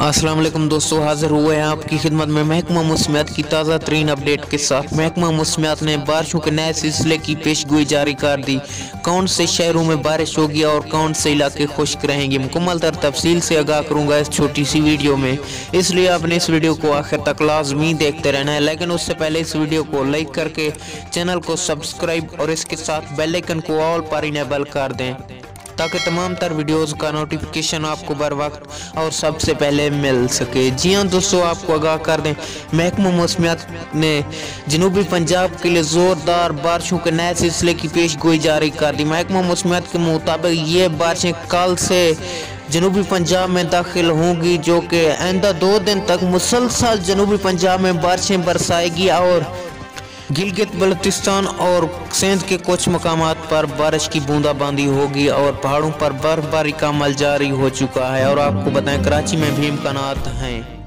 अस्सलाम वालेकुम दोस्तों, हाजिर हुए हैं आपकी खिदमत में महकमा मौसमियात की ताज़ा तरीन अपडेट के साथ। महकमा मौसमियात ने बारिशों के नए सिलसिले की पेशगोई जारी कर दी। कौन से शहरों में बारिश होगी और कौन से इलाके खुश्क रहेंगे, मुकम्मल तर तफसील से आगाह करूँगा इस छोटी सी वीडियो में, इसलिए आपने इस वीडियो को आखिर तक लाजमी देखते रहना है। लेकिन उससे पहले इस वीडियो को लाइक करके चैनल को सब्सक्राइब और इसके साथ बेल आइकन को ऑल पर इनेबल कर दें ताकि तमाम तर वीडियोज़ का नोटिफिकेशन आपको बर वक्त और सबसे पहले मिल सके। जी हाँ दोस्तों, आपको आगाह कर दें, महकमा मौसमियात ने जनूबी पंजाब के लिए ज़ोरदार बारिशों के नए सिलसिले की पेशगोई जारी कर दी। महकमा मौसमियात के मुताबिक ये बारिशें कल से जनूबी पंजाब में दाखिल होंगी, जो कि आइंदा 2 दिन तक मुसलसल जनूबी पंजाब में बारिशें बरसाएगी और गिलगित बल्तिस्तान और सिंध के कुछ मकामात पर बारिश की बूंदाबांदी होगी और पहाड़ों पर बर्फबारी का अमल जारी हो चुका है। और आपको बताएं, कराची में भी इम्कानात हैं।